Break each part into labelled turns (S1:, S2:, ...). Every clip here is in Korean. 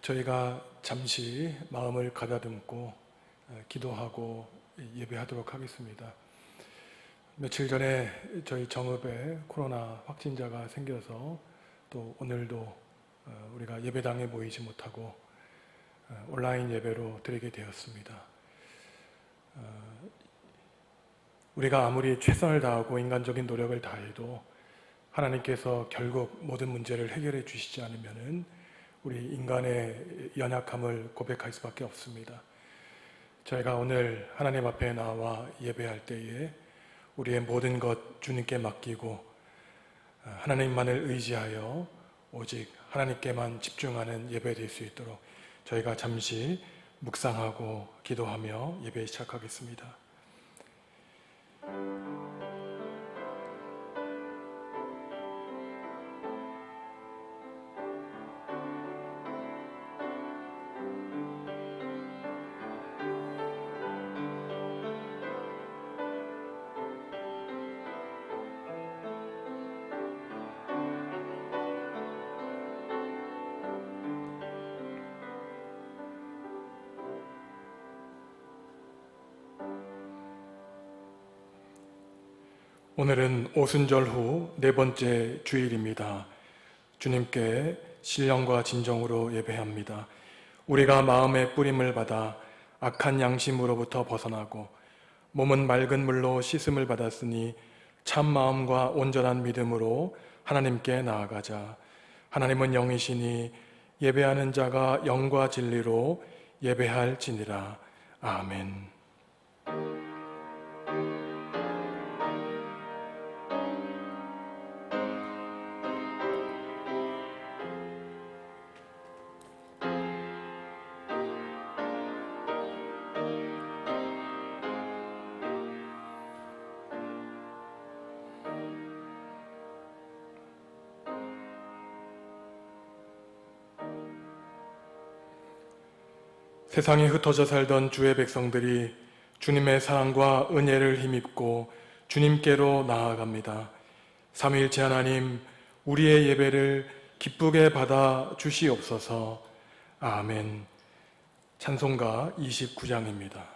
S1: 저희가 잠시 마음을 가다듬고 기도하고 예배하도록 하겠습니다. 며칠 전에 저희 정읍에 코로나 확진자가 생겨서 또 오늘도 우리가 예배당에 모이지 못하고 온라인 예배로 드리게 되었습니다. 우리가 아무리 최선을 다하고 인간적인 노력을 다해도 하나님께서 결국 모든 문제를 해결해 주시지 않으면은 우리 인간의 연약함을 고백할 수밖에 없습니다. 저희가 오늘 하나님 앞에 나와 예배할 때에 우리의 모든 것 주님께 맡기고 하나님만을 의지하여 오직 하나님께만 집중하는 예배 될 수 있도록 저희가 잠시 묵상하고 기도하며 예배 시작하겠습니다. 오늘은 오순절 후 네 번째 주일입니다. 주님께 신령과 진정으로 예배합니다. 우리가 마음의 뿌림을 받아 악한 양심으로부터 벗어나고 몸은 맑은 물로 씻음을 받았으니 참 마음과 온전한 믿음으로 하나님께 나아가자. 하나님은 영이시니 예배하는 자가 영과 진리로 예배할지니라. 아멘. 세상에 흩어져 살던 주의 백성들이 주님의 사랑과 은혜를 힘입고 주님께로 나아갑니다. 삼위일체 하나님, 우리의 예배를 기쁘게 받아 주시옵소서. 아멘. 찬송가 29장입니다.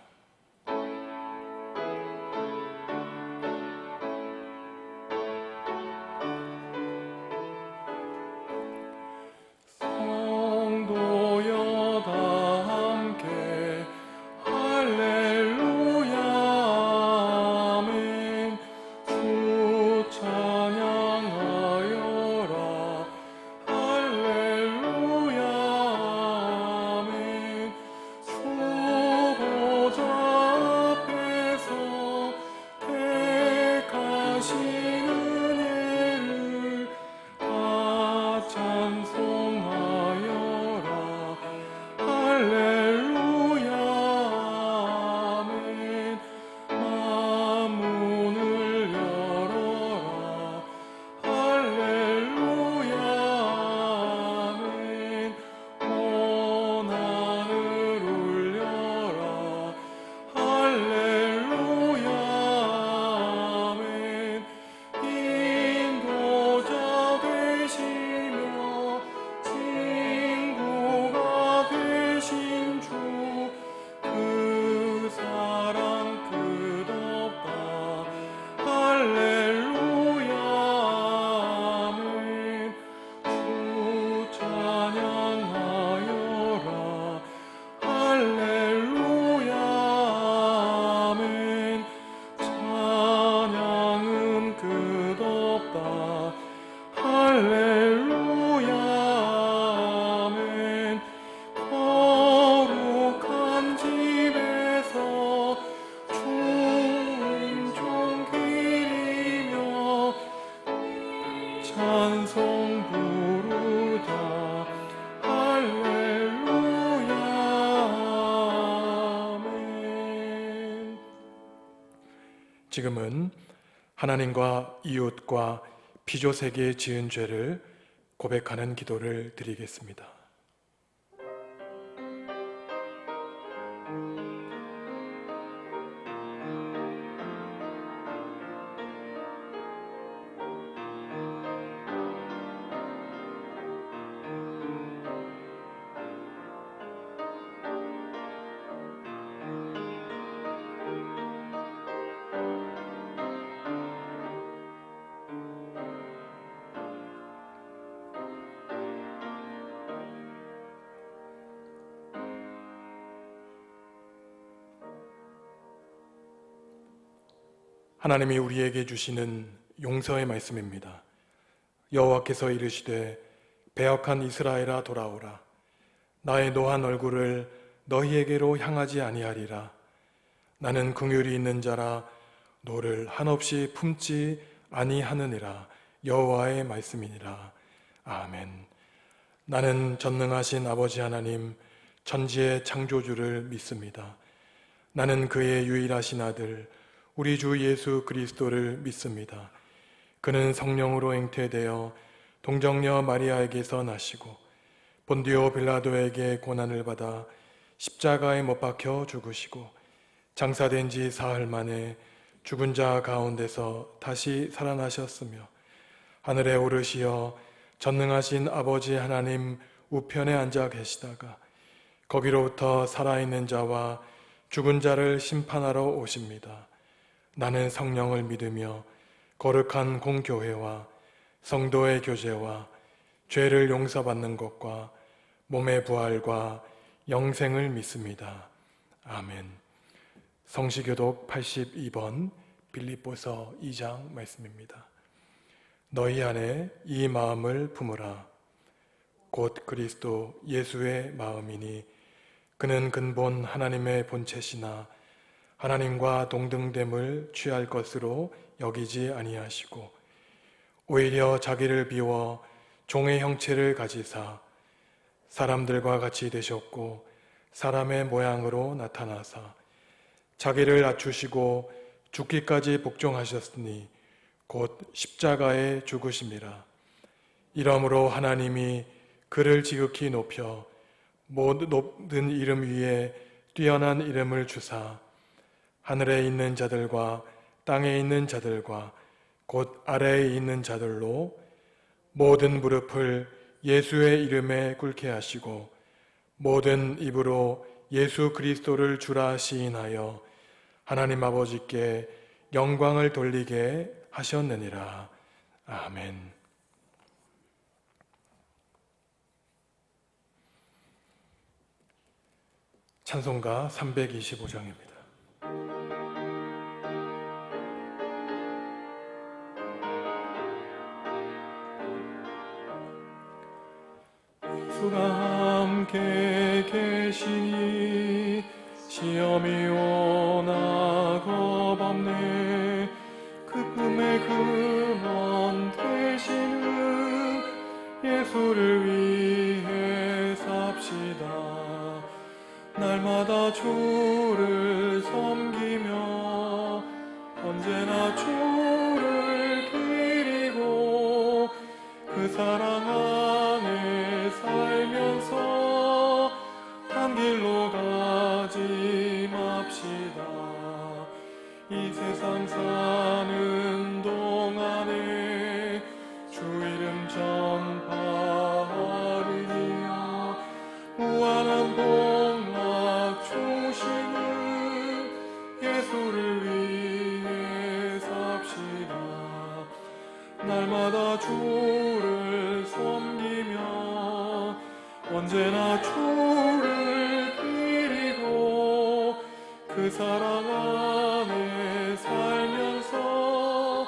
S1: 지금은 하나님과 이웃과 피조세계에 지은 죄를 고백하는 기도를 드리겠습니다. 하나님이 우리에게 주시는 용서의 말씀입니다. 여호와께서 이르시되 배역한 이스라엘아 돌아오라. 나의 노한 얼굴을 너희에게로 향하지 아니하리라. 나는 긍휼이 있는 자라 너를 한없이 품지 아니하느니라. 여호와의 말씀이니라. 아멘. 나는 전능하신 아버지 하나님 천지의 창조주를 믿습니다. 나는 그의 유일하신 아들 우리 주 예수 그리스도를 믿습니다. 그는 성령으로 잉태되어 동정녀 마리아에게서 나시고 본디오 빌라도에게 고난을 받아 십자가에 못 박혀 죽으시고 장사된 지 사흘 만에 죽은 자 가운데서 다시 살아나셨으며 하늘에 오르시어 전능하신 아버지 하나님 우편에 앉아 계시다가 거기로부터 살아있는 자와 죽은 자를 심판하러 오십니다. 나는 성령을 믿으며 거룩한 공교회와 성도의 교제와 죄를 용서받는 것과 몸의 부활과 영생을 믿습니다. 아멘. 성시교독 82번 빌립보서 2장 말씀입니다. 너희 안에 이 마음을 품으라. 곧 그리스도 예수의 마음이니 그는 근본 하나님의 본체시나 하나님과 동등됨을 취할 것으로 여기지 아니하시고 오히려 자기를 비워 종의 형체를 가지사 사람들과 같이 되셨고 사람의 모양으로 나타나사 자기를 낮추시고 죽기까지 복종하셨으니 곧 십자가에 죽으심이라. 이러므로 하나님이 그를 지극히 높여 모든 이름 위에 뛰어난 이름을 주사 하늘에 있는 자들과 땅에 있는 자들과 곧 아래에 있는 자들로 모든 무릎을 예수의 이름에 꿇게 하시고 모든 입으로 예수 그리스도를 주라 시인하여 하나님 아버지께 영광을 돌리게 하셨느니라. 아멘. 찬송가 325장입니다. 주가 함께 계시니 시험이 오나 겁없네. 그 꿈의 근원 되시는 예수를 위해 삽시다. 날마다 주를 섬기며 언제나 주를 기리고 그 사랑 안에 살면서 한 길로 가지 맙시다. 이 세상 사는 동안에 주 이름 전파하리니와 무한한 복락 주시는 예수를 위해 삽시다. 날마다 주를 섬기며 언제나 주를 기리고 그 사랑 안에 살면서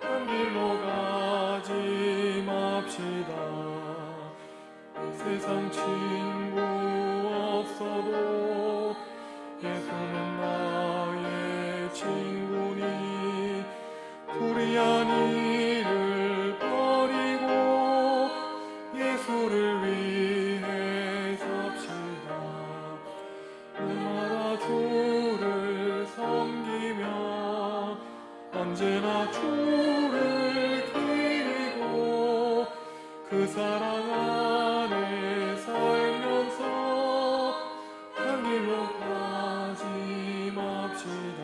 S1: 한 길로 가지 맙시다. 세상 친구 없어도 예수는 나의 친구니 불의한 일을 버리고 예수를 위해 삽시다. 날마다 주를 섬기며 언제나 주를 기리고 그 사랑 안에 살면서 한 길로 가지 맙시다.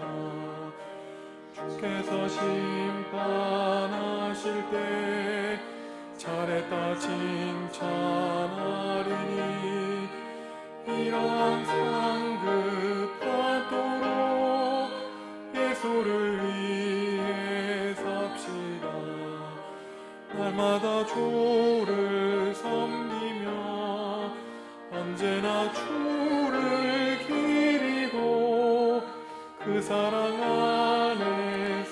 S1: 주께서 심판하실 때 잘했다 칭찬하리니 이러한 상급받도록 예수를 위해 삽시다. 날마다 주를 섬기며 언제나 주를 기리고 그 사랑 안에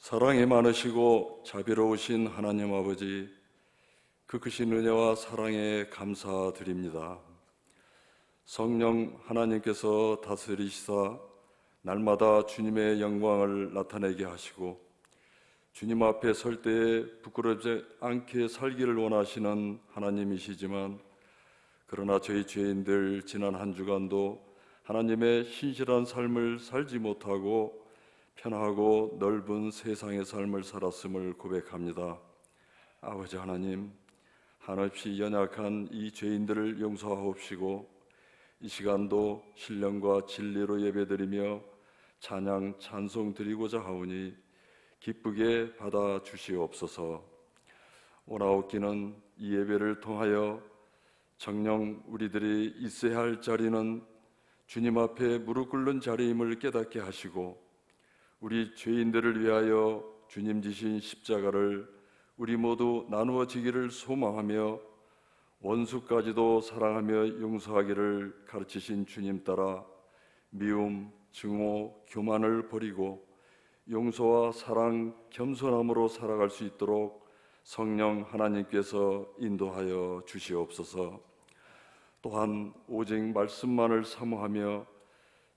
S2: 사랑이 많으시고 자비로우신 하나님 아버지, 그 크신 은혜와 사랑에 감사드립니다. 성령 하나님께서 다스리시사 날마다 주님의 영광을 나타내게 하시고 주님 앞에 설 때에 부끄럽지 않게 살기를 원하시는 하나님이시지만, 그러나 저희 죄인들 지난 한 주간도 하나님의 신실한 삶을 살지 못하고 편하고 넓은 세상의 삶을 살았음을 고백합니다. 아버지 하나님, 한없이 연약한 이 죄인들을 용서하옵시고 이 시간도 신령과 진리로 예배드리며 찬양 찬송 드리고자 하오니 기쁘게 받아 주시옵소서. 오나옵기는 이 예배를 통하여 정녕 우리들이 있어야 할 자리는 주님 앞에 무릎 꿇는 자리임을 깨닫게 하시고, 우리 죄인들을 위하여 주님 지신 십자가를 우리 모두 나누어지기를 소망하며 원수까지도 사랑하며 용서하기를 가르치신 주님 따라 미움, 증오, 교만을 버리고 용서와 사랑, 겸손함으로 살아갈 수 있도록 성령 하나님께서 인도하여 주시옵소서. 또한 오직 말씀만을 사모하며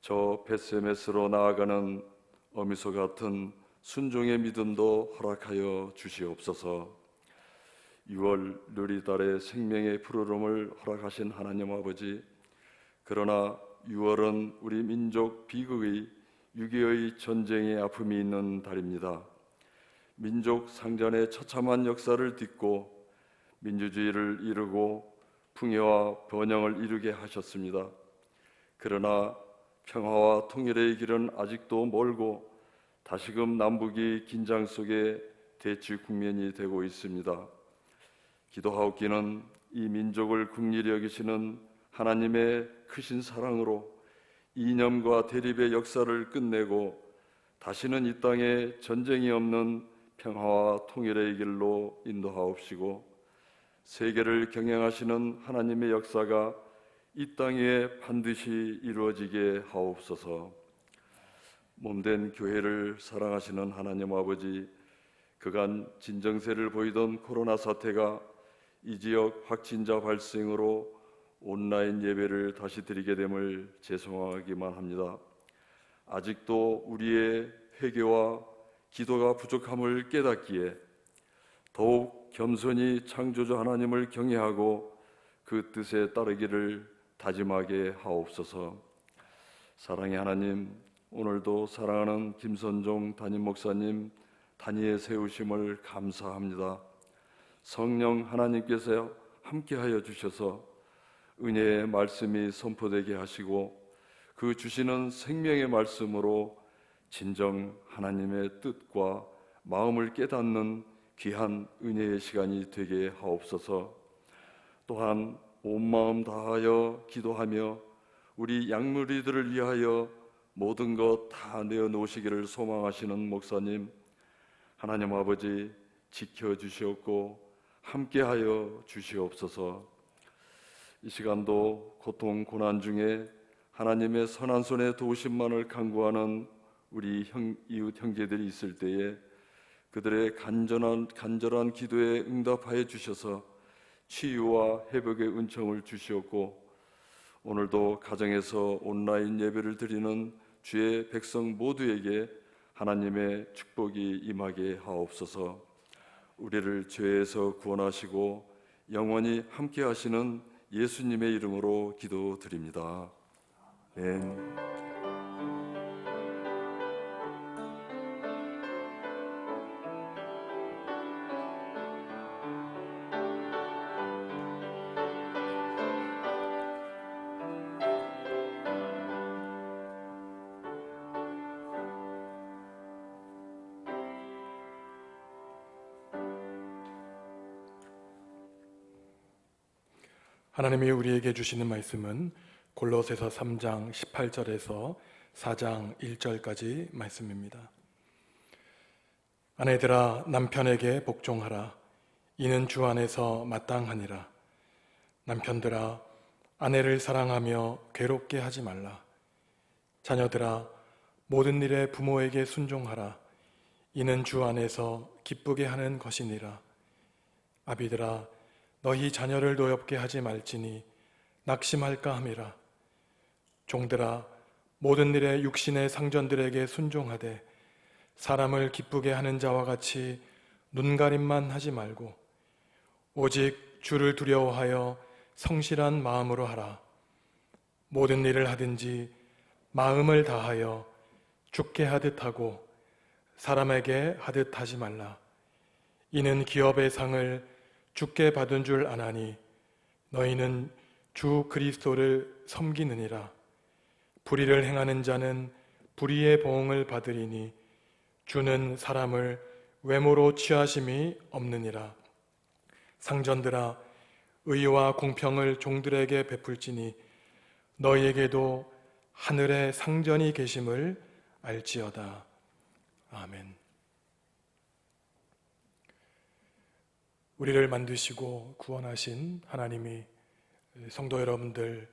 S2: 저 벳세메스로 나아가는 어미소 같은 순종의 믿음도 허락하여 주시옵소서. 6월 누리달의 생명의 푸르름을 허락하신 하나님 아버지, 그러나 6월은 우리 민족 비극의 6.25의 전쟁의 아픔이 있는 달입니다. 민족 상전의 처참한 역사를 딛고 민주주의를 이루고 풍요와 번영을 이루게 하셨습니다. 그러나 평화와 통일의 길은 아직도 멀고 다시금 남북이 긴장 속에 대치 국면이 되고 있습니다. 기도하옵기는 이 민족을 긍휼히 여기시는 하나님의 크신 사랑으로 이념과 대립의 역사를 끝내고 다시는 이 땅에 전쟁이 없는 평화와 통일의 길로 인도하옵시고, 세계를 경영하시는 하나님의 역사가 이 땅에 반드시 이루어지게 하옵소서. 몸된 교회를 사랑하시는 하나님 아버지, 그간 진정세를 보이던 코로나 사태가 이 지역 확진자 발생으로 온라인 예배를 다시 드리게 됨을 죄송하기만 합니다. 아직도 우리의 회개와 기도가 부족함을 깨닫기에 더욱 겸손히 창조주 하나님을 경외하고 그 뜻에 따르기를 다짐하게 하옵소서. 사랑의 하나님, 오늘도 사랑하는 김선종 담임 목사님 단위에 세우심을 감사합니다. 성령 하나님께서 함께하여 주셔서 은혜의 말씀이 선포되게 하시고 그 주시는 생명의 말씀으로 진정 하나님의 뜻과 마음을 깨닫는 귀한 은혜의 시간이 되게 하옵소서. 또한 온 마음 다하여 기도하며 우리 양무리들을 위하여 모든 것 다 내어놓으시기를 소망하시는 목사님, 하나님 아버지 지켜주시옵고 함께하여 주시옵소서. 이 시간도 고통 고난 중에 하나님의 선한 손의 도우심만을 간구하는 우리 이웃 형제들이 있을 때에 그들의 간절한 기도에 응답하여 주셔서 치유와 회복의 은총을 주시옵고, 오늘도 가정에서 온라인 예배를 드리는 주의 백성 모두에게 하나님의 축복이 임하게 하옵소서. 우리를 죄에서 구원하시고 영원히 함께 하시는 예수님의 이름으로 기도드립니다. 아멘.
S1: 하나님이 우리에게 주시는 말씀은 골로새서 3장 18절에서 4장 1절까지 말씀입니다. 아내들아 남편에게 복종하라. 이는 주 안에서 마땅하니라. 남편들아 아내를 사랑하며 괴롭게 하지 말라. 자녀들아 모든 일에 부모에게 순종하라. 이는 주 안에서 기쁘게 하는 것이니라. 아비들아, 너희 자녀를 노엽게 하지 말지니 낙심할까 함이라. 종들아, 모든 일에 육신의 상전들에게 순종하되 사람을 기쁘게 하는 자와 같이 눈가림만 하지 말고 오직 주를 두려워하여 성실한 마음으로 하라. 모든 일을 하든지 마음을 다하여 주께 하듯 하고 사람에게 하듯 하지 말라. 이는 기업의 상을 주께 받은 줄 아나니 너희는 주 그리스도를 섬기느니라. 불의를 행하는 자는 불의의 보응을 받으리니 주는 사람을 외모로 취하심이 없느니라. 상전들아, 의와 공평을 종들에게 베풀지니 너희에게도 하늘에 상전이 계심을 알지어다. 아멘. 우리를 만드시고 구원하신 하나님이 성도 여러분들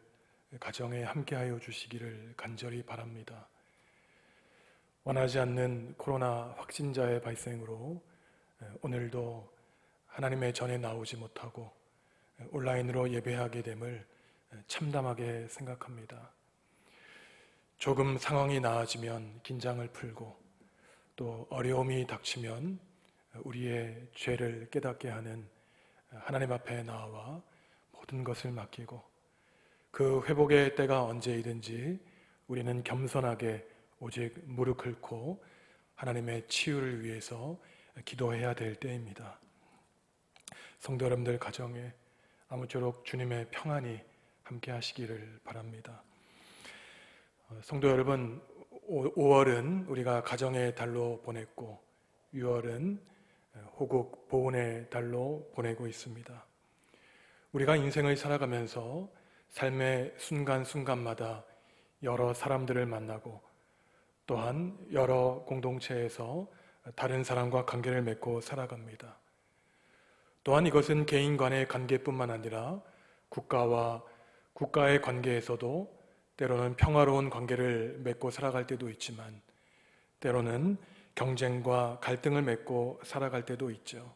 S1: 가정에 함께하여 주시기를 간절히 바랍니다. 원하지 않는 코로나 확진자의 발생으로 오늘도 하나님의 전에 나오지 못하고 온라인으로 예배하게 됨을 참담하게 생각합니다. 조금 상황이 나아지면 긴장을 풀고 또 어려움이 닥치면 우리의 죄를 깨닫게 하는 하나님 앞에 나와 모든 것을 맡기고 그 회복의 때가 언제이든지 우리는 겸손하게 오직 무릎 꿇고 하나님의 치유를 위해서 기도해야 될 때입니다. 성도 여러분들 가정에 아무쪼록 주님의 평안이 함께 하시기를 바랍니다. 성도 여러분, 5월은 우리가 가정의 달로 보냈고 6월은 호국 보훈의 달로 보내고 있습니다. 우리가 인생을 살아가면서 삶의 순간순간마다 여러 사람들을 만나고 또한 여러 공동체에서 다른 사람과 관계를 맺고 살아갑니다. 또한 이것은 개인 간의 관계뿐만 아니라 국가와 국가의 관계에서도 때로는 평화로운 관계를 맺고 살아갈 때도 있지만 때로는 경쟁과 갈등을 맺고 살아갈 때도 있죠.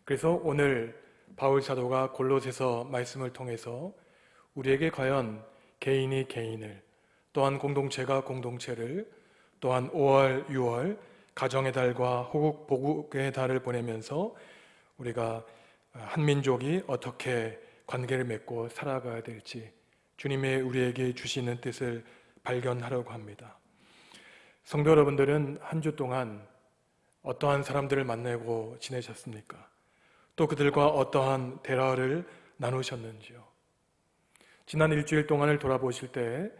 S1: 그래서 오늘 바울 사도가 골로새서 말씀을 통해서 우리에게 과연 개인이 개인을 또한 공동체가 공동체를 또한 5월, 6월 가정의 달과 호국, 보국의 달을 보내면서 우리가 한 민족이 어떻게 관계를 맺고 살아가야 될지 주님의 우리에게 주시는 뜻을 발견하려고 합니다. 성도 여러분들은 한 주 동안 어떠한 사람들을 만나고 지내셨습니까? 또 그들과 어떠한 대화를 나누셨는지요? 지난 일주일 동안을 돌아보실 때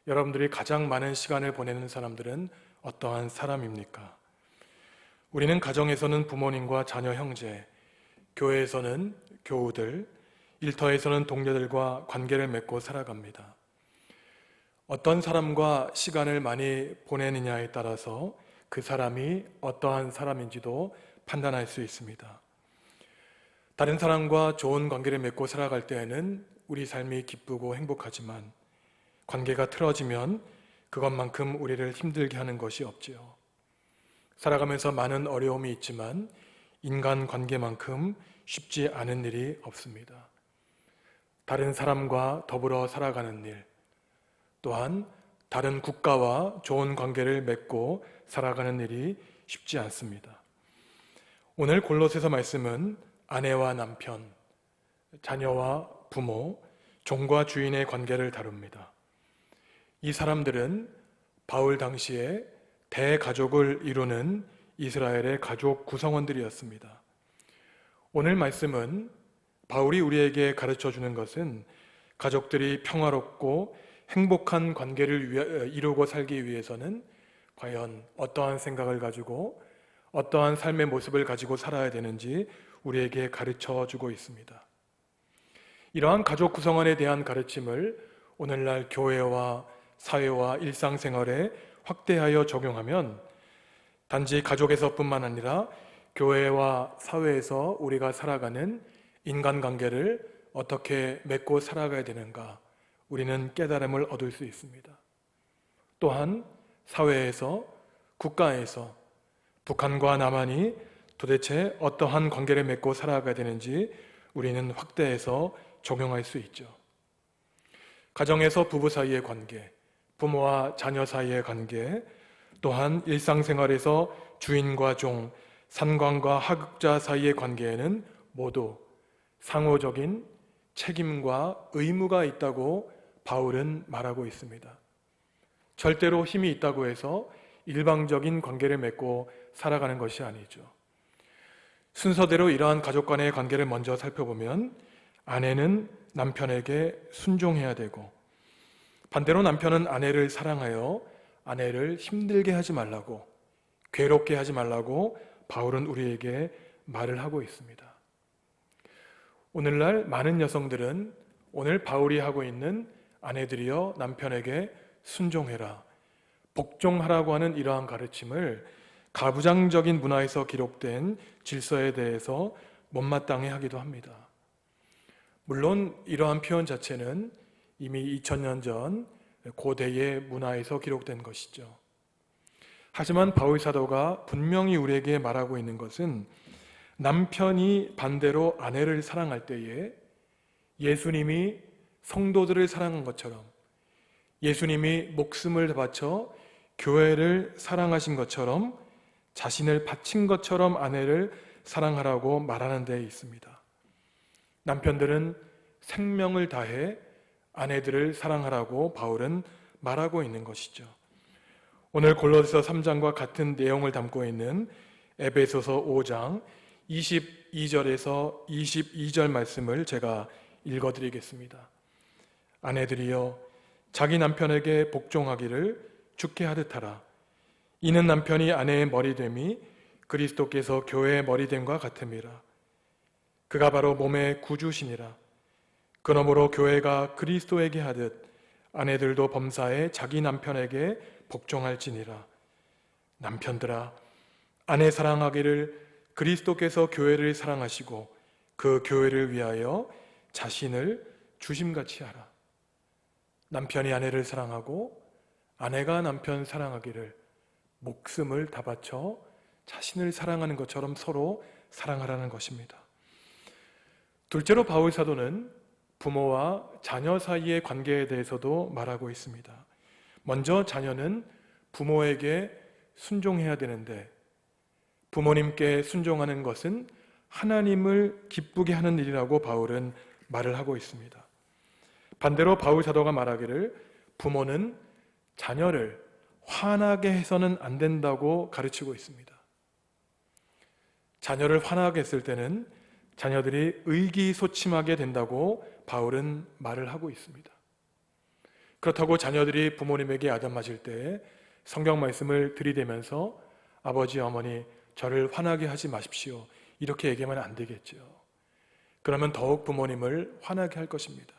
S1: 여러분들이 가장 많은 시간을 보내는 사람들은 어떠한 사람입니까? 우리는 가정에서는 부모님과 자녀 형제, 교회에서는 교우들, 일터에서는 동료들과 관계를 맺고 살아갑니다. 어떤 사람과 시간을 많이 보내느냐에 따라서 그 사람이 어떠한 사람인지도 판단할 수 있습니다. 다른 사람과 좋은 관계를 맺고 살아갈 때에는 우리 삶이 기쁘고 행복하지만 관계가 틀어지면 그것만큼 우리를 힘들게 하는 것이 없지요. 살아가면서 많은 어려움이 있지만 인간관계만큼 쉽지 않은 일이 없습니다. 다른 사람과 더불어 살아가는 일, 또한 다른 국가와 좋은 관계를 맺고 살아가는 일이 쉽지 않습니다. 오늘 골로새서 말씀은 아내와 남편, 자녀와 부모, 종과 주인의 관계를 다룹니다. 이 사람들은 바울 당시에 대가족을 이루는 이스라엘의 가족 구성원들이었습니다. 오늘 말씀은 바울이 우리에게 가르쳐 주는 것은 가족들이 평화롭고 행복한 관계를 이루고 살기 위해서는 과연 어떠한 생각을 가지고 어떠한 삶의 모습을 가지고 살아야 되는지 우리에게 가르쳐 주고 있습니다. 이러한 가족 구성원에 대한 가르침을 오늘날 교회와 사회와 일상생활에 확대하여 적용하면 단지 가족에서뿐만 아니라 교회와 사회에서 우리가 살아가는 인간관계를 어떻게 맺고 살아가야 되는가 우리는 깨달음을 얻을 수 있습니다. 또한 사회에서, 국가에서 북한과 남한이 도대체 어떠한 관계를 맺고 살아가야 되는지 우리는 확대해서 적용할 수 있죠. 가정에서 부부 사이의 관계, 부모와 자녀 사이의 관계, 또한 일상생활에서 주인과 종, 산관과 하급자 사이의 관계에는 모두 상호적인 책임과 의무가 있다고 바울은 말하고 있습니다. 절대로 힘이 있다고 해서 일방적인 관계를 맺고 살아가는 것이 아니죠. 순서대로 이러한 가족 간의 관계를 먼저 살펴보면 아내는 남편에게 순종해야 되고, 반대로 남편은 아내를 사랑하여 아내를 힘들게 하지 말라고, 괴롭게 하지 말라고 바울은 우리에게 말을 하고 있습니다. 오늘날 많은 여성들은 오늘 바울이 하고 있는 아내들이여 남편에게 순종해라, 복종하라고 하는 이러한 가르침을 가부장적인 문화에서 기록된 질서에 대해서 못마땅해 하기도 합니다. 물론 이러한 표현 자체는 이미 2000년 전 고대의 문화에서 기록된 것이죠. 하지만 바울 사도가 분명히 우리에게 말하고 있는 것은 남편이 반대로 아내를 사랑할 때에 예수님이 성도들을 사랑한 것처럼, 예수님이 목숨을 바쳐 교회를 사랑하신 것처럼, 자신을 바친 것처럼 아내를 사랑하라고 말하는 데 있습니다. 남편들은 생명을 다해 아내들을 사랑하라고 바울은 말하고 있는 것이죠. 오늘 골로새서 3장과 같은 내용을 담고 있는 에베소서 5장 22절에서 22절 말씀을 제가 읽어드리겠습니다. 아내들이여 자기 남편에게 복종하기를 주께 하듯 하라. 이는 남편이 아내의 머리됨이 그리스도께서 교회의 머리됨과 같음이라. 그가 바로 몸의 구주시니라. 그러므로 교회가 그리스도에게 하듯 아내들도 범사에 자기 남편에게 복종할지니라. 남편들아, 아내 사랑하기를 그리스도께서 교회를 사랑하시고 그 교회를 위하여 자신을 주심같이 하라. 남편이 아내를 사랑하고 아내가 남편 사랑하기를 목숨을 다 바쳐 자신을 사랑하는 것처럼 서로 사랑하라는 것입니다. 둘째로 바울 사도는 부모와 자녀 사이의 관계에 대해서도 말하고 있습니다. 먼저 자녀는 부모에게 순종해야 되는데, 부모님께 순종하는 것은 하나님을 기쁘게 하는 일이라고 바울은 말을 하고 있습니다. 반대로 바울 사도가 말하기를 부모는 자녀를 화나게 해서는 안 된다고 가르치고 있습니다. 자녀를 화나게 했을 때는 자녀들이 의기소침하게 된다고 바울은 말을 하고 있습니다. 그렇다고 자녀들이 부모님에게 아담하실 때 성경 말씀을 들이대면서 아버지, 어머니, 저를 화나게 하지 마십시오, 이렇게 얘기하면 안 되겠죠. 그러면 더욱 부모님을 화나게 할 것입니다.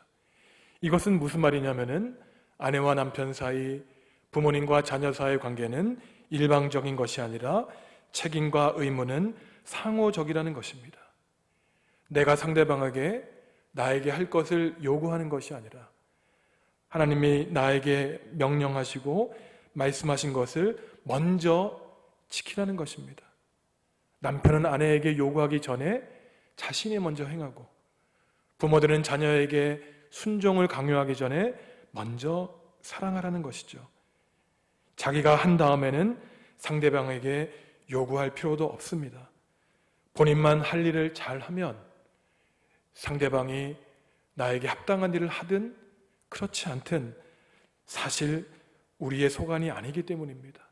S1: 이것은 무슨 말이냐면은 아내와 남편 사이, 부모님과 자녀 사이의 관계는 일방적인 것이 아니라 책임과 의무는 상호적이라는 것입니다. 내가 상대방에게 나에게 할 것을 요구하는 것이 아니라 하나님이 나에게 명령하시고 말씀하신 것을 먼저 지키라는 것입니다. 남편은 아내에게 요구하기 전에 자신이 먼저 행하고, 부모들은 자녀에게 순종을 강요하기 전에 먼저 사랑하라는 것이죠. 자기가 한 다음에는 상대방에게 요구할 필요도 없습니다. 본인만 할 일을 잘하면 상대방이 나에게 합당한 일을 하든 그렇지 않든 사실 우리의 소관이 아니기 때문입니다.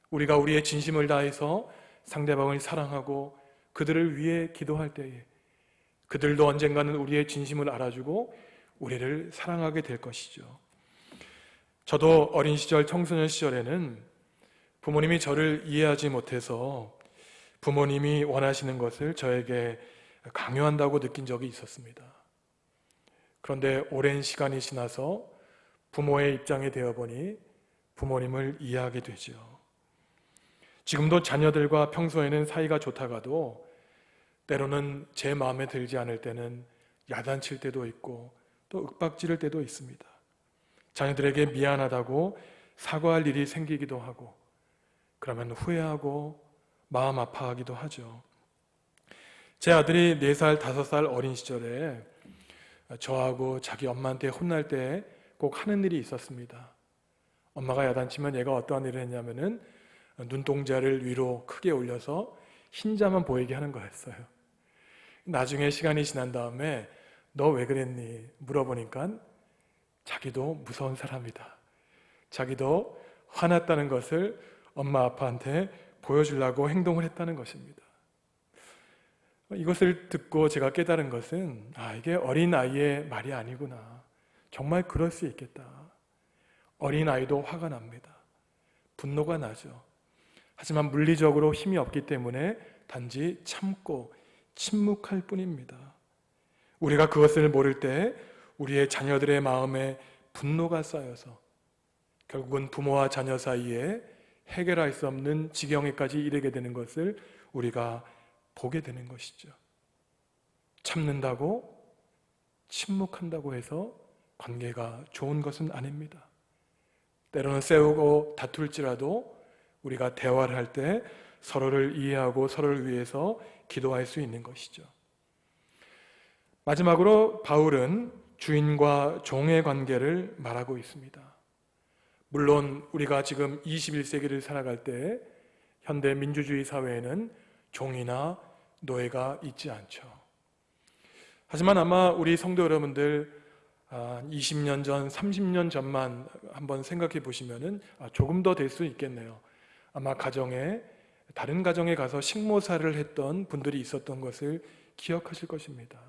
S1: 우리가 우리의 진심을 다해서 상대방을 사랑하고 그들을 위해 기도할 때에 그들도 언젠가는 우리의 진심을 알아주고 우리를 사랑하게 될 것이죠. 저도 어린 시절, 청소년 시절에는 부모님이 저를 이해하지 못해서 부모님이 원하시는 것을 저에게 강요한다고 느낀 적이 있었습니다. 그런데 오랜 시간이 지나서 부모의 입장에 되어보니 부모님을 이해하게 되죠. 지금도 자녀들과 평소에는 사이가 좋다가도 때로는 제 마음에 들지 않을 때는 야단칠 때도 있고 또 윽박지를 때도 있습니다. 자녀들에게 미안하다고 사과할 일이 생기기도 하고, 그러면 후회하고 마음 아파하기도 하죠. 제 아들이 4살, 5살 어린 시절에 저하고 자기 엄마한테 혼날 때 꼭 하는 일이 있었습니다. 엄마가 야단치면 얘가 어떠한 일을 했냐면은 눈동자를 위로 크게 올려서 흰자만 보이게 하는 거였어요. 나중에 시간이 지난 다음에 너 왜 그랬니? 물어보니까 자기도 무서운 사람이다. 자기도 화났다는 것을 엄마 아빠한테 보여주려고 행동을 했다는 것입니다. 이것을 듣고 제가 깨달은 것은 이게 어린아이의 말이 아니구나. 정말 그럴 수 있겠다. 어린아이도 화가 납니다. 분노가 나죠. 하지만 물리적으로 힘이 없기 때문에 단지 참고 침묵할 뿐입니다. 우리가 그것을 모를 때 우리의 자녀들의 마음에 분노가 쌓여서 결국은 부모와 자녀 사이에 해결할 수 없는 지경에까지 이르게 되는 것을 우리가 보게 되는 것이죠. 참는다고, 침묵한다고 해서 관계가 좋은 것은 아닙니다. 때로는 싸우고 다툴지라도 우리가 대화를 할 때 서로를 이해하고 서로를 위해서 기도할 수 있는 것이죠. 마지막으로 바울은 주인과 종의 관계를 말하고 있습니다. 물론 우리가 지금 21세기를 살아갈 때 현대 민주주의 사회에는 종이나 노예가 있지 않죠. 하지만 아마 우리 성도 여러분들 20년 전, 30년 전만 한번 생각해 보시면은 조금 더 될 수 있겠네요. 아마 다른 가정에 가서 식모사를 했던 분들이 있었던 것을 기억하실 것입니다.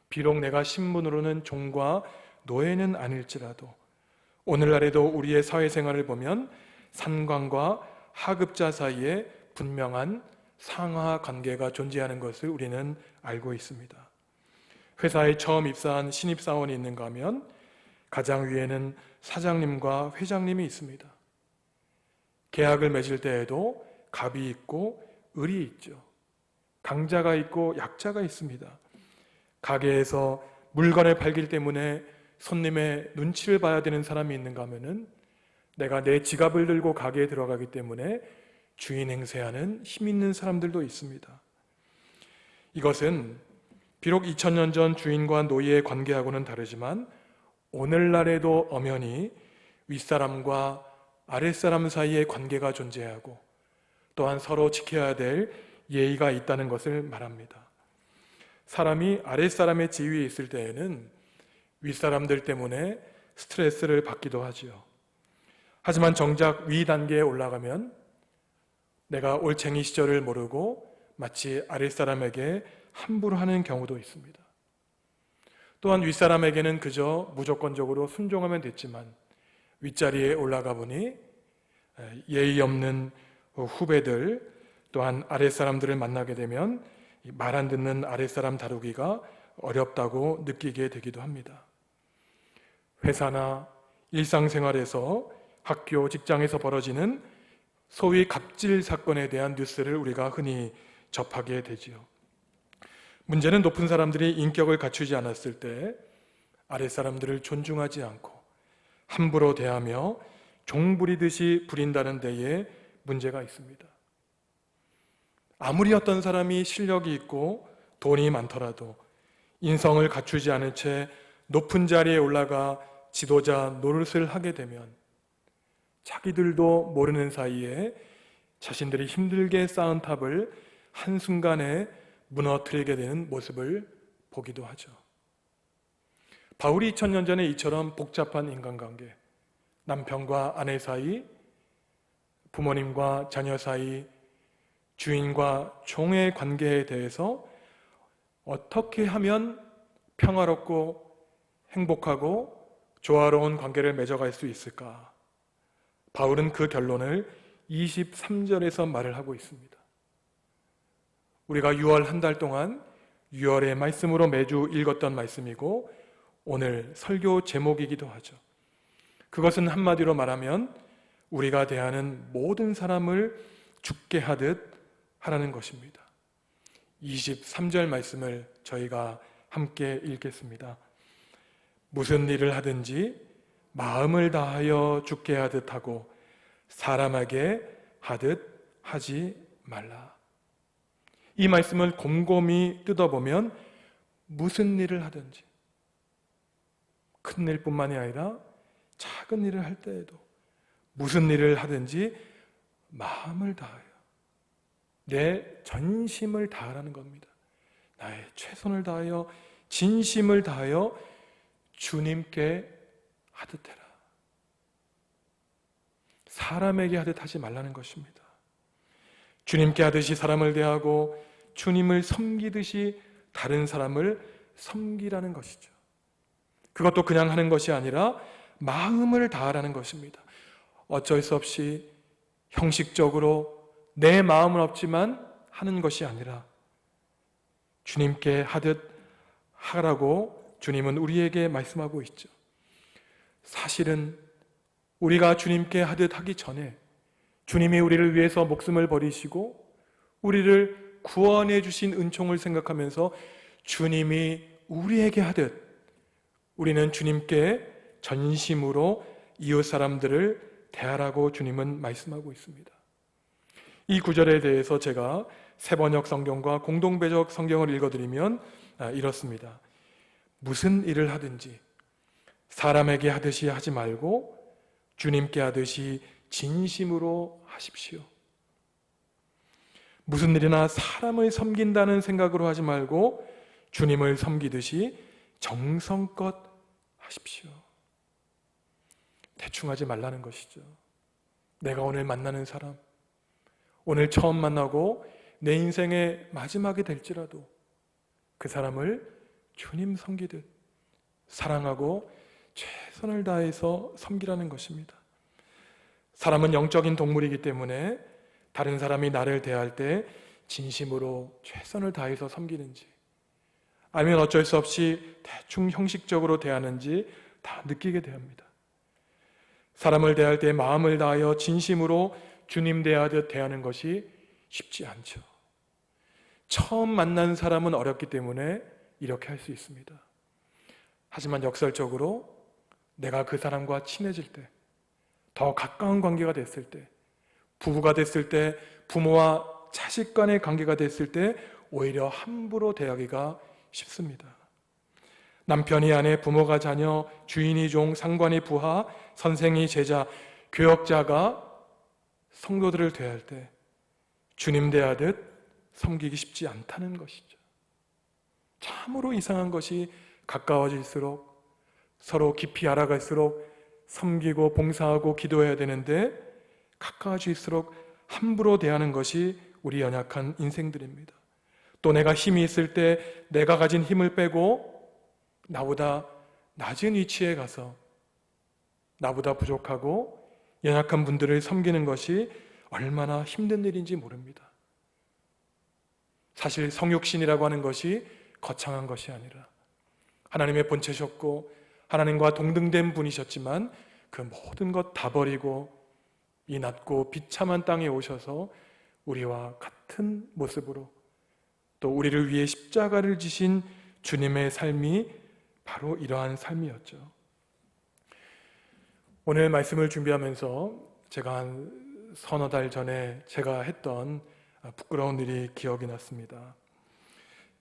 S1: 비록 내가 신분으로는 종과 노예는 아닐지라도 오늘날에도 우리의 사회생활을 보면 산관과 하급자 사이에 분명한 상하 관계가 존재하는 것을 우리는 알고 있습니다. 회사에 처음 입사한 신입사원이 있는가 하면 가장 위에는 사장님과 회장님이 있습니다. 계약을 맺을 때에도 갑이 있고 을이 있죠. 강자가 있고 약자가 있습니다. 가게에서 물건을 팔기 때문에 손님의 눈치를 봐야 되는 사람이 있는가 하면은 내가 내 지갑을 들고 가게에 들어가기 때문에 주인 행세하는 힘 있는 사람들도 있습니다. 이것은 비록 2000년 전 주인과 노예의 관계하고는 다르지만 오늘날에도 엄연히 윗사람과 아랫사람 사이의 관계가 존재하고 또한 서로 지켜야 될 예의가 있다는 것을 말합니다. 사람이 아랫사람의 지위에 있을 때에는 윗사람들 때문에 스트레스를 받기도 하지요. 하지만 정작 위 단계에 올라가면 내가 올챙이 시절을 모르고 마치 아랫사람에게 함부로 하는 경우도 있습니다. 또한 윗사람에게는 그저 무조건적으로 순종하면 됐지만 윗자리에 올라가 보니 예의 없는 후배들 또한 아랫사람들을 만나게 되면 말 안 듣는 아랫사람 다루기가 어렵다고 느끼게 되기도 합니다. 회사나 일상생활에서 학교, 직장에서 벌어지는 소위 갑질 사건에 대한 뉴스를 우리가 흔히 접하게 되지요. 문제는 높은 사람들이 인격을 갖추지 않았을 때 아랫사람들을 존중하지 않고 함부로 대하며 종부리듯이 부린다는 데에 문제가 있습니다. 아무리 어떤 사람이 실력이 있고 돈이 많더라도 인성을 갖추지 않은 채 높은 자리에 올라가 지도자 노릇을 하게 되면 자기들도 모르는 사이에 자신들이 힘들게 쌓은 탑을 한순간에 무너뜨리게 되는 모습을 보기도 하죠. 바울이 2000년 전에 이처럼 복잡한 인간관계, 남편과 아내 사이, 부모님과 자녀 사이, 주인과 종의 관계에 대해서 어떻게 하면 평화롭고 행복하고 조화로운 관계를 맺어갈 수 있을까? 바울은 그 결론을 23절에서 말을 하고 있습니다. 우리가 6월 한 달 동안 6월의 말씀으로 매주 읽었던 말씀이고 오늘 설교 제목이기도 하죠. 그것은 한마디로 말하면 우리가 대하는 모든 사람을 죽게 하듯 하라는 것입니다. 23절 말씀을 저희가 함께 읽겠습니다. 무슨 일을 하든지 마음을 다하여 죽게 하듯 하고 사람에게 하듯 하지 말라. 이 말씀을 곰곰이 뜯어보면 무슨 일을 하든지, 큰 일뿐만이 아니라 작은 일을 할 때에도 무슨 일을 하든지 마음을 다하여 내 전심을 다하라는 겁니다. 나의 최선을 다하여 진심을 다하여 주님께 하듯 해라. 사람에게 하듯 하지 말라는 것입니다. 주님께 하듯이 사람을 대하고 주님을 섬기듯이 다른 사람을 섬기라는 것이죠. 그것도 그냥 하는 것이 아니라 마음을 다하라는 것입니다. 어쩔 수 없이 형식적으로 내 마음은 없지만 하는 것이 아니라 주님께 하듯 하라고 주님은 우리에게 말씀하고 있죠. 사실은 우리가 주님께 하듯 하기 전에 주님이 우리를 위해서 목숨을 버리시고 우리를 구원해 주신 은총을 생각하면서 주님이 우리에게 하듯 우리는 주님께 전심으로 이웃 사람들을 대하라고 주님은 말씀하고 있습니다. 이 구절에 대해서 제가 새번역 성경과 공동배적 성경을 읽어드리면 이렇습니다. 무슨 일을 하든지 사람에게 하듯이 하지 말고 주님께 하듯이 진심으로 하십시오. 무슨 일이나 사람을 섬긴다는 생각으로 하지 말고 주님을 섬기듯이 정성껏 하십시오. 대충 하지 말라는 것이죠. 내가 오늘 만나는 사람, 오늘 처음 만나고 내 인생의 마지막이 될지라도 그 사람을 주님 섬기듯 사랑하고 최선을 다해서 섬기라는 것입니다. 사람은 영적인 동물이기 때문에 다른 사람이 나를 대할 때 진심으로 최선을 다해서 섬기는지 아니면 어쩔 수 없이 대충 형식적으로 대하는지 다 느끼게 됩니다. 사람을 대할 때 마음을 다하여 진심으로 주님 대하듯 대하는 것이 쉽지 않죠. 처음 만난 사람은 어렵기 때문에 이렇게 할 수 있습니다. 하지만 역설적으로 내가 그 사람과 친해질 때, 더 가까운 관계가 됐을 때, 부부가 됐을 때, 부모와 자식 간의 관계가 됐을 때 오히려 함부로 대하기가 쉽습니다. 남편이 아내, 부모가 자녀, 주인이 종, 상관이 부하, 선생이 제자, 교역자가 성도들을 대할 때 주님 대하듯 섬기기 쉽지 않다는 것이죠. 참으로 이상한 것이 가까워질수록 서로 깊이 알아갈수록 섬기고 봉사하고 기도해야 되는데 가까워질수록 함부로 대하는 것이 우리 연약한 인생들입니다. 또 내가 힘이 있을 때 내가 가진 힘을 빼고 나보다 낮은 위치에 가서 나보다 부족하고 연약한 분들을 섬기는 것이 얼마나 힘든 일인지 모릅니다. 사실 성육신이라고 하는 것이 거창한 것이 아니라 하나님의 본체셨고 하나님과 동등된 분이셨지만 그 모든 것 다 버리고 이 낮고 비참한 땅에 오셔서 우리와 같은 모습으로 또 우리를 위해 십자가를 지신 주님의 삶이 바로 이러한 삶이었죠. 오늘 말씀을 준비하면서 제가 한 서너 달 전에 제가 했던 부끄러운 일이 기억이 났습니다.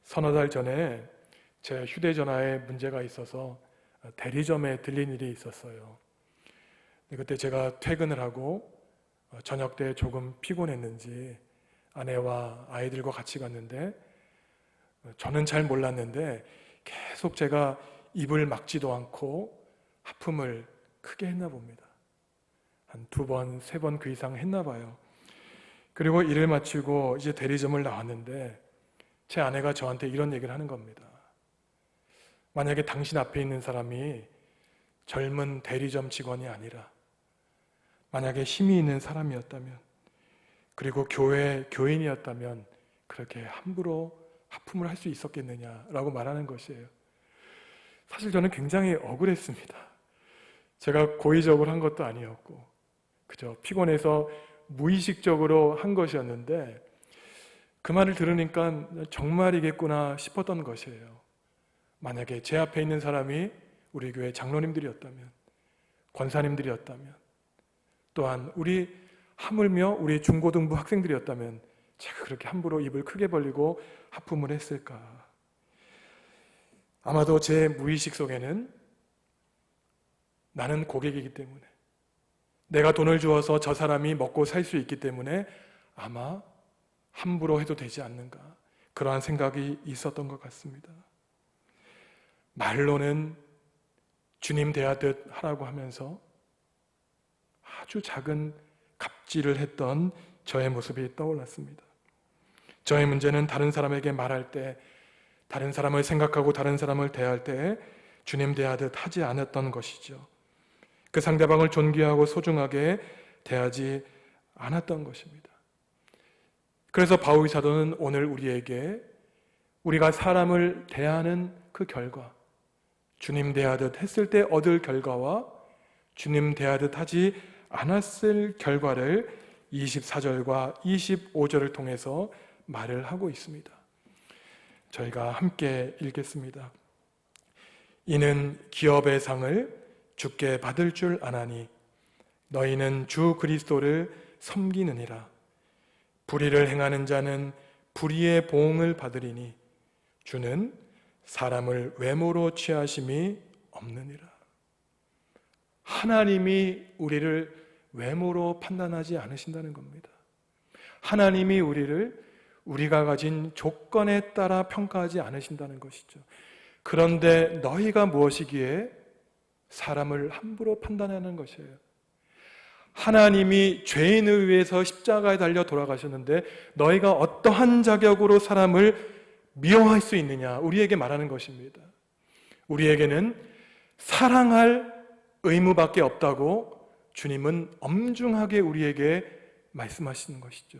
S1: 서너 달 전에 제 휴대전화에 문제가 있어서 대리점에 들린 일이 있었어요. 그때 제가 퇴근을 하고 저녁 때 조금 피곤했는지 아내와 아이들과 같이 갔는데 저는 잘 몰랐는데 계속 제가 입을 막지도 않고 하품을 크게 했나 봅니다. 한 2번, 3번 그 이상 했나 봐요. 그리고 일을 마치고 이제 대리점을 나왔는데 제 아내가 저한테 이런 얘기를 하는 겁니다. 만약에 당신 앞에 있는 사람이 젊은 대리점 직원이 아니라 만약에 힘이 있는 사람이었다면 그리고 교인이었다면 그렇게 함부로 하품을 할 수 있었겠느냐라고 말하는 것이에요. 사실 저는 굉장히 억울했습니다. 제가 고의적으로 한 것도 아니었고 그저 피곤해서 무의식적으로 한 것이었는데 그 말을 들으니까 정말이겠구나 싶었던 것이에요. 만약에 제 앞에 있는 사람이 우리 교회 장로님들이었다면, 권사님들이었다면, 또한 우리 하물며 우리 중고등부 학생들이었다면 제가 그렇게 함부로 입을 크게 벌리고 하품을 했을까? 아마도 제 무의식 속에는 나는 고객이기 때문에, 내가 돈을 주어서 저 사람이 먹고 살 수 있기 때문에 아마 함부로 해도 되지 않는가, 그러한 생각이 있었던 것 같습니다. 말로는 주님 대하듯 하라고 하면서 아주 작은 갑질을 했던 저의 모습이 떠올랐습니다. 저의 문제는 다른 사람에게 말할 때, 다른 사람을 생각하고 다른 사람을 대할 때 주님 대하듯 하지 않았던 것이죠. 그 상대방을 존귀하고 소중하게 대하지 않았던 것입니다. 그래서 바울 사도는 오늘 우리에게 우리가 사람을 대하는 그 결과, 주님 대하듯 했을 때 얻을 결과와 주님 대하듯 하지 않았을 결과를 24절과 25절을 통해서 말을 하고 있습니다. 저희가 함께 읽겠습니다. 이는 기업의 상을 주께 받을 줄 아나니 너희는 주 그리스도를 섬기느니라. 불의를 행하는 자는 불의의 보응을 받으리니 주는 사람을 외모로 취하심이 없느니라. 하나님이 우리를 외모로 판단하지 않으신다는 겁니다. 하나님이 우리가 가진 조건에 따라 평가하지 않으신다는 것이죠. 그런데 너희가 무엇이기에 사람을 함부로 판단하는 것이에요. 하나님이 죄인을 위해서 십자가에 달려 돌아가셨는데 너희가 어떠한 자격으로 사람을 미워할 수 있느냐, 우리에게 말하는 것입니다. 우리에게는 사랑할 의무밖에 없다고 주님은 엄중하게 우리에게 말씀하시는 것이죠.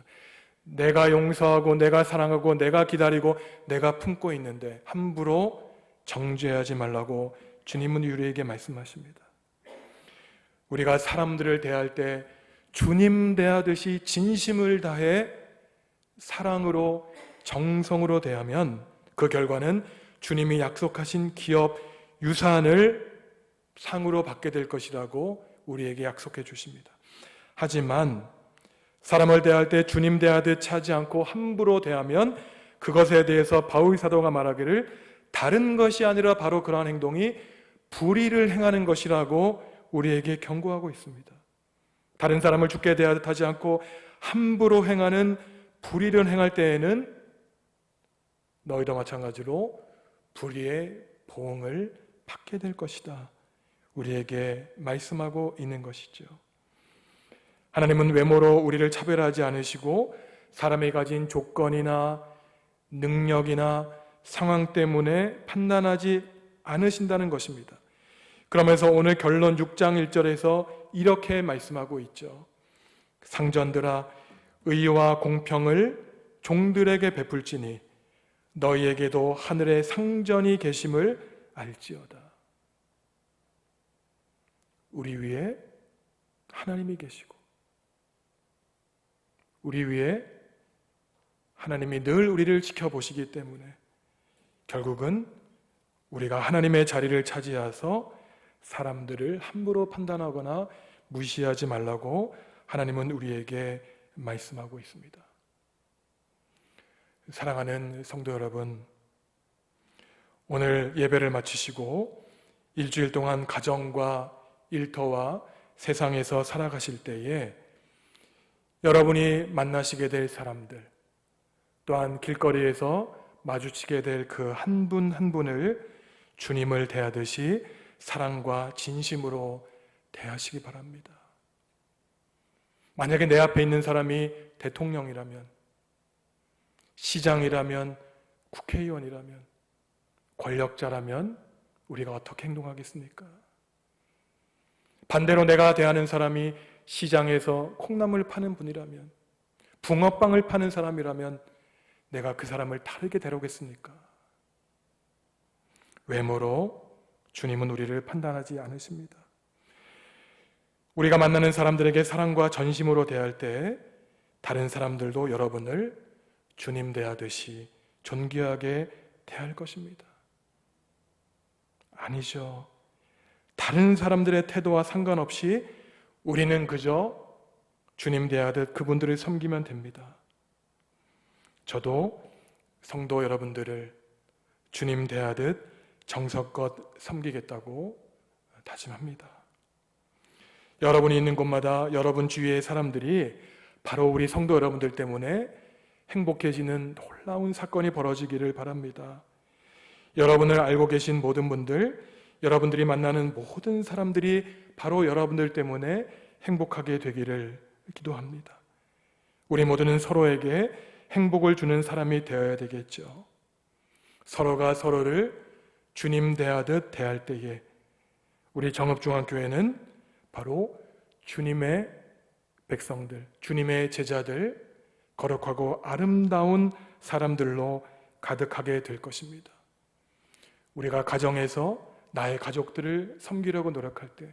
S1: 내가 용서하고 내가 사랑하고 내가 기다리고 내가 품고 있는데 함부로 정죄하지 말라고 주님은 우리에게 말씀하십니다. 우리가 사람들을 대할 때 주님 대하듯이 진심을 다해 사랑으로 정성으로 대하면 그 결과는 주님이 약속하신 기업 유산을 상으로 받게 될 것이라고 우리에게 약속해 주십니다. 하지만 사람을 대할 때 주님 대하듯 하지 않고 함부로 대하면 그것에 대해서 바울 사도가 말하기를 다른 것이 아니라 바로 그러한 행동이 불의를 행하는 것이라고 우리에게 경고하고 있습니다. 다른 사람을 죽게 대하듯 하지 않고 함부로 행하는 불의를 행할 때에는 너희도 마찬가지로 불의의 보응을 받게 될 것이다, 우리에게 말씀하고 있는 것이죠. 하나님은 외모로 우리를 차별하지 않으시고 사람이 가진 조건이나 능력이나 상황 때문에 판단하지 않으신다는 것입니다. 그러면서 오늘 결론 6장 1절에서 이렇게 말씀하고 있죠. 상전들아, 의와 공평을 종들에게 베풀지니 너희에게도 하늘에 상전이 계심을 알지어다. 우리 위에 하나님이 계시고 우리 위에 하나님이 늘 우리를 지켜보시기 때문에 결국은 우리가 하나님의 자리를 차지해서 사람들을 함부로 판단하거나 무시하지 말라고 하나님은 우리에게 말씀하고 있습니다. 사랑하는 성도 여러분, 오늘 예배를 마치시고 일주일 동안 가정과 일터와 세상에서 살아가실 때에 여러분이 만나시게 될 사람들, 또한 길거리에서 마주치게 될 그 한 분 한 분을 주님을 대하듯이 사랑과 진심으로 대하시기 바랍니다. 만약에 내 앞에 있는 사람이 대통령이라면, 시장이라면, 국회의원이라면, 권력자라면 우리가 어떻게 행동하겠습니까? 반대로 내가 대하는 사람이 시장에서 콩나물 파는 분이라면, 붕어빵을 파는 사람이라면 내가 그 사람을 다르게 대하겠습니까? 외모로 주님은 우리를 판단하지 않으십니다. 우리가 만나는 사람들에게 사랑과 전심으로 대할 때 다른 사람들도 여러분을 주님 대하듯이 존귀하게 대할 것입니다. 아니죠. 다른 사람들의 태도와 상관없이 우리는 그저 주님 대하듯 그분들을 섬기면 됩니다. 저도 성도 여러분들을 주님 대하듯 정성껏 섬기겠다고 다짐합니다. 여러분이 있는 곳마다 여러분 주위의 사람들이 바로 우리 성도 여러분들 때문에 행복해지는 놀라운 사건이 벌어지기를 바랍니다. 여러분을 알고 계신 모든 분들, 여러분들이 만나는 모든 사람들이 바로 여러분들 때문에 행복하게 되기를 기도합니다. 우리 모두는 서로에게 행복을 주는 사람이 되어야 되겠죠. 서로가 서로를 주님 대하듯 대할 때에 우리 정읍중앙교회는 바로 주님의 백성들, 주님의 제자들, 거룩하고 아름다운 사람들로 가득하게 될 것입니다. 우리가 가정에서 나의 가족들을 섬기려고 노력할 때,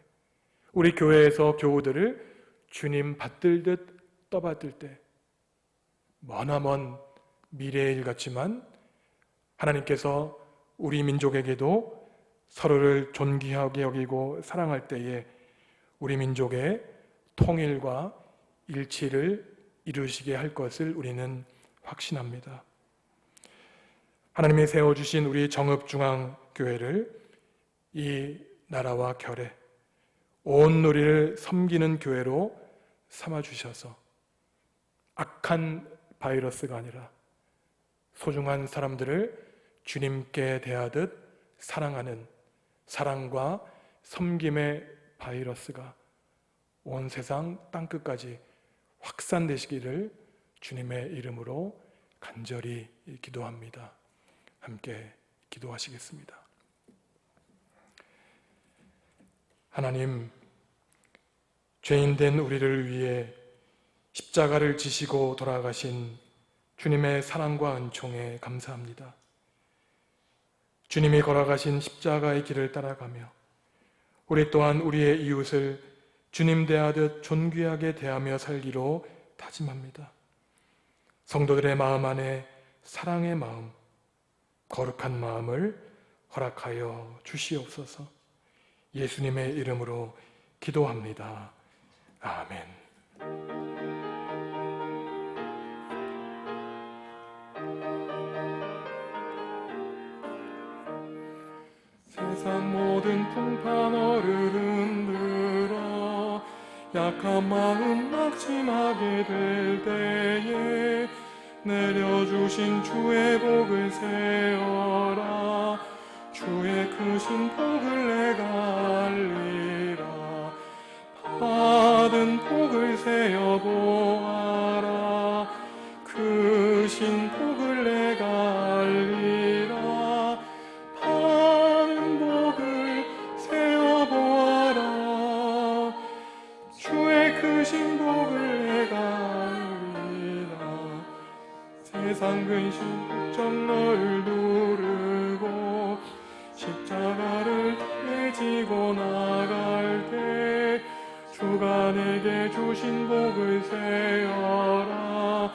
S1: 우리 교회에서 교우들을 주님 받들듯 떠받들 때, 머나먼 미래의 일 같지만 하나님께서 우리 민족에게도 서로를 존귀하게 여기고 사랑할 때에 우리 민족의 통일과 일치를 이루시게 할 것을 우리는 확신합니다. 하나님이 세워주신 우리 정읍중앙교회를 이 나라와 결에 온 누리를 섬기는 교회로 삼아주셔서 악한 바이러스가 아니라 소중한 사람들을 주님께 대하듯 사랑하는 사랑과 섬김의 바이러스가 온 세상 땅끝까지 확산되시기를 주님의 이름으로 간절히 기도합니다. 함께 기도하시겠습니다. 하나님, 죄인된 우리를 위해 십자가를 지시고 돌아가신 주님의 사랑과 은총에 감사합니다. 주님이 걸어가신 십자가의 길을 따라가며 우리 또한 우리의 이웃을 주님 대하듯 존귀하게 대하며 살기로 다짐합니다. 성도들의 마음 안에 사랑의 마음, 거룩한 마음을 허락하여 주시옵소서. 예수님의 이름으로 기도합니다. 아멘. 세상 모든 풍파너를 흔들어 약한 마음 낙심하게 될 때에 내려주신 주의 복을 세어라. 주의 크신 복을 내가 알리라. 받은 복을 세어 보아라. 크신 복을 내가 알리라. 받은 복을 세어 보아라. 주의 크신 복을 내가 알리라. 세상 근심 걱정 널 누르고 십자가를 지고 나갈 때 주가 내게 주신 복을 세어라.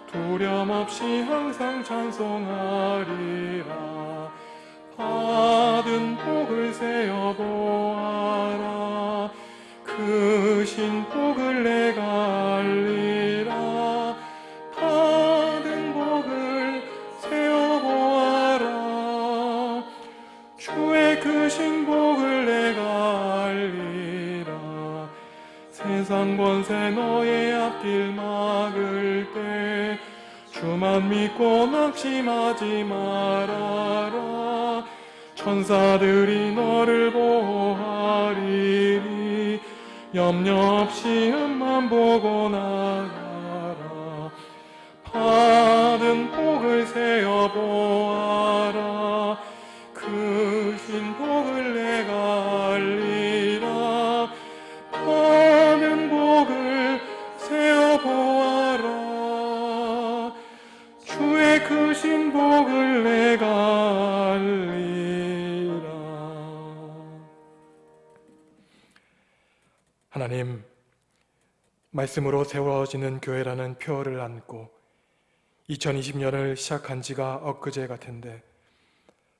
S1: 두려움 없이 항상 찬송하리라. 받은 복을 세어 보아라. 크신 복을 내가 알리라. 받은 복을 세어 보아라. 주의 크신 복을 내가 알리라. 세상 권세 너의 앞길 막을 때 주만 믿고 낙심하지 말아라. 천사들이 너를 보호하리니 염려 없이 앞만 보고 나가라. 받은 복을 세어 보아라. 크신 복을 내가 알리라. 받은 복을 세어 보아라. 주의 크신 복을 내가 알리라. 하나님, 말씀으로 세워지는 교회라는 표어를 안고 2020년을 시작한 지가 엊그제 같은데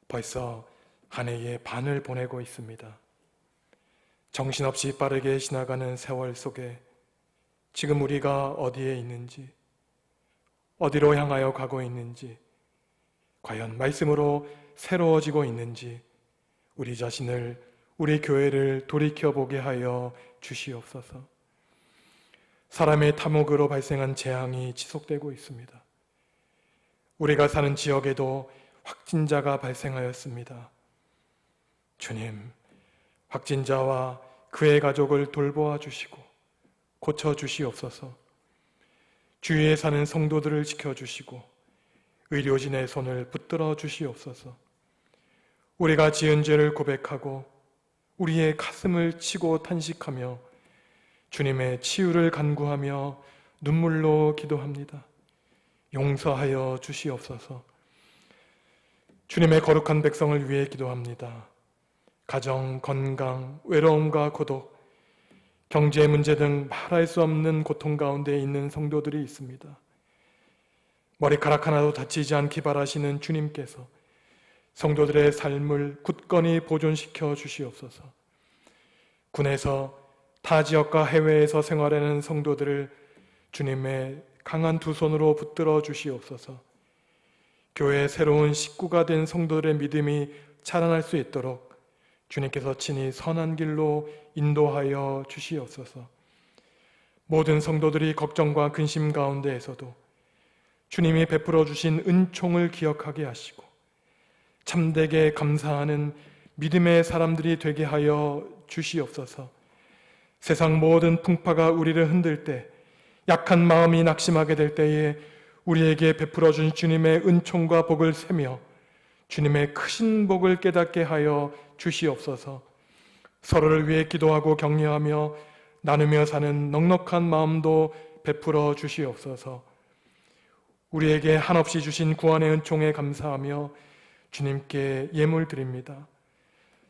S1: 벌써 한 해의 반을 보내고 있습니다. 정신없이 빠르게 지나가는 세월 속에 지금 우리가 어디에 있는지, 어디로 향하여 가고 있는지, 과연 말씀으로 새로워지고 있는지 우리 자신을, 우리 교회를 돌이켜보게 하여 주시옵소서. 사람의 탐욕으로 발생한 재앙이 지속되고 있습니다. 우리가 사는 지역에도 확진자가 발생하였습니다. 주님, 확진자와 그의 가족을 돌보아 주시고 고쳐 주시옵소서. 주위에 사는 성도들을 지켜주시고 의료진의 손을 붙들어 주시옵소서. 우리가 지은 죄를 고백하고 우리의 가슴을 치고 탄식하며 주님의 치유를 간구하며 눈물로 기도합니다. 용서하여 주시옵소서. 주님의 거룩한 백성을 위해 기도합니다. 가정, 건강, 외로움과 고독, 경제 문제 등 말할 수 없는 고통 가운데 있는 성도들이 있습니다. 머리카락 하나도 다치지 않기 바라시는 주님께서 성도들의 삶을 굳건히 보존시켜 주시옵소서. 군에서 타 지역과 해외에서 생활하는 성도들을 주님의 강한 두 손으로 붙들어 주시옵소서. 교회의 새로운 식구가 된 성도들의 믿음이 자라날 수 있도록 주님께서 친히 선한 길로 인도하여 주시옵소서. 모든 성도들이 걱정과 근심 가운데에서도 주님이 베풀어 주신 은총을 기억하게 하시고 참되게 감사하는 믿음의 사람들이 되게 하여 주시옵소서. 세상 모든 풍파가 우리를 흔들 때, 약한 마음이 낙심하게 될 때에 우리에게 베풀어 준 주님의 은총과 복을 세며 주님의 크신 복을 깨닫게 하여 주시옵소서. 서로를 위해 기도하고 격려하며 나누며 사는 넉넉한 마음도 베풀어 주시옵소서. 우리에게 한없이 주신 구원의 은총에 감사하며 주님께 예물 드립니다.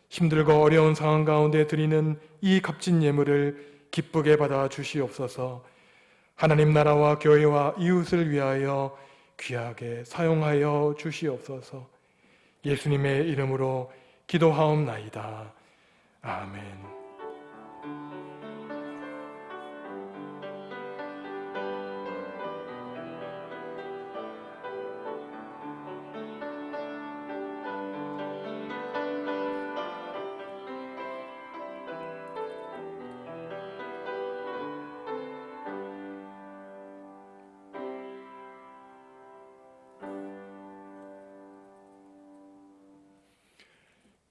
S1: 힘들고 어려운 상황 가운데 드리는 이 값진 예물을 기쁘게 받아 주시옵소서. 하나님 나라와 교회와 이웃을 위하여 귀하게 사용하여 주시옵소서. 예수님의 이름으로 기도하옵나이다. 아멘.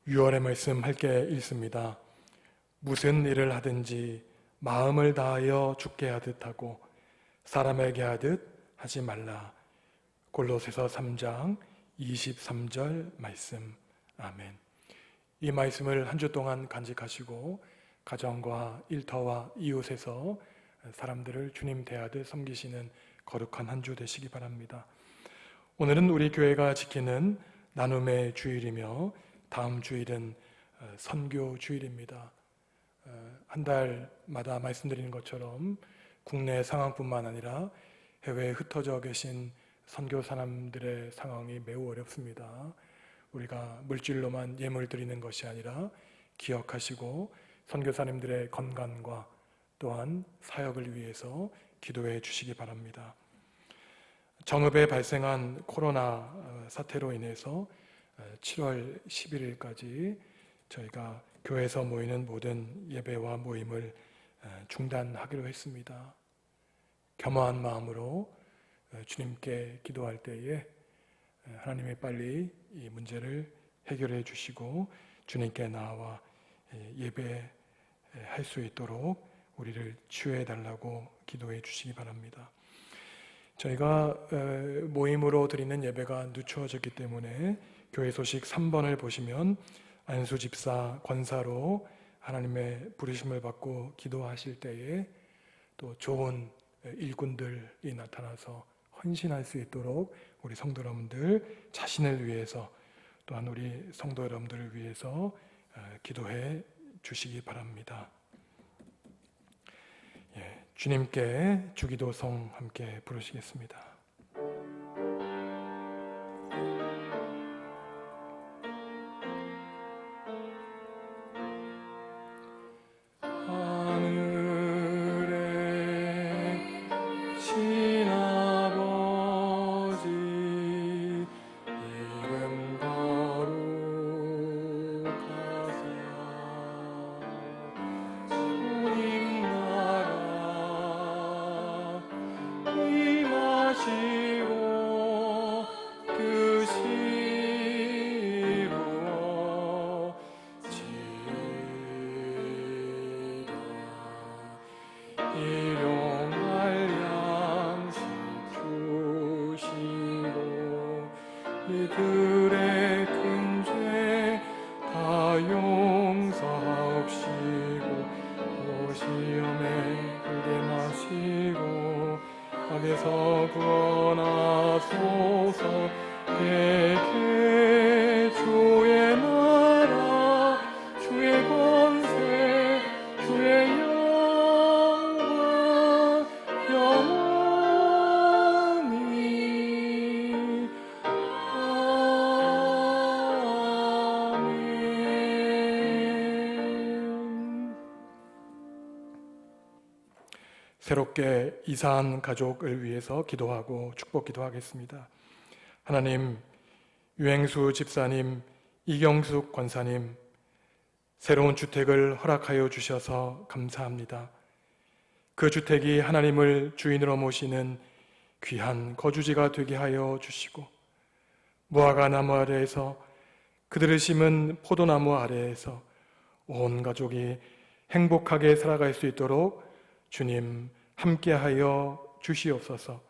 S1: 유월의 말씀 함께 읽습니다. 무슨 일을 하든지 마음을 다하여 주께 하듯 하고 사람에게 하듯 하지 말라. 골로새서 3장 23절 말씀. 아멘. 이 말씀을 한 주 동안 간직하시고 가정과 일터와 이웃에서 사람들을 주님 대하듯 섬기시는 거룩한 한 주 되시기 바랍니다. 오늘은 우리 교회가 지키는 나눔의 주일이며 다음 주일은 선교 주일입니다. 한 달마다 말씀드리는 것처럼 국내 상황뿐만 아니라 해외에 흩어져 계신 선교 사람들의 상황이 매우 어렵습니다. 우리가 물질로만 예물 드리는 것이 아니라 기억하시고 선교사님들의 건강과 또한 사역을 위해서 기도해 주시기 바랍니다. 정읍에 발생한 코로나 사태로 인해서 7월 11일까지 저희가 교회에서 모이는 모든 예배와 모임을 중단하기로 했습니다. 겸허한 마음으로 주님께 기도할 때에 하나님이 빨리 이 문제를 해결해 주시고 주님께 나와 예배할 수 있도록 우리를 치유해 달라고 기도해 주시기 바랍니다. 저희가 모임으로 드리는 예배가 늦추어졌기 때문에 교회 소식 3번을 보시면 안수 집사 권사로 하나님의 부르심을 받고 기도하실 때에 또 좋은 일꾼들이 나타나서 헌신할 수 있도록 우리 성도 여러분들 자신을 위해서 또한 우리 성도 여러분들을 위해서 기도해 주시기 바랍니다. 주님께 주기도송 함께 부르시겠습니다. 하늘에 지나고 일용할 양식 주시고 이들의 큰 죄 다 용서하옵시고 또 시험에 들게 마시고 악에서 구원하소서. 내게 주의 나라 주의 권세 주의 영광 영원히 아멘. 새롭게 이사한 가족을 위해서 기도하고 축복 기도하겠습니다. 하나님, 유행수 집사님, 이경숙 권사님, 새로운 주택을 허락하여 주셔서 감사합니다. 그 주택이 하나님을 주인으로 모시는 귀한 거주지가 되게 하여 주시고 무화과 나무 아래에서 그들을 심은 포도나무 아래에서 온 가족이 행복하게 살아갈 수 있도록 주님 함께하여 주시옵소서.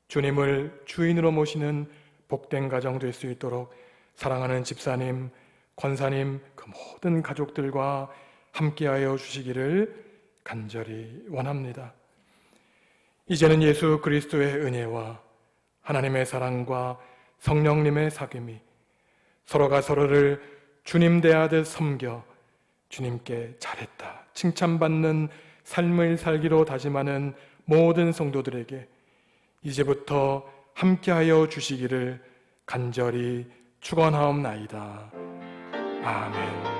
S1: 주님을 주인으로 모시는 복된 가정 될 수 있도록 사랑하는 집사님, 권사님, 그 모든 가족들과 함께하여 주시기를 간절히 원합니다. 이제는 예수 그리스도의 은혜와 하나님의 사랑과 성령님의 사귐이 서로가 서로를 주님 대하듯 섬겨 주님께 잘했다 칭찬받는 삶을 살기로 다짐하는 모든 성도들에게 이제부터 함께하여 주시기를 간절히 축원하옵나이다. 아멘.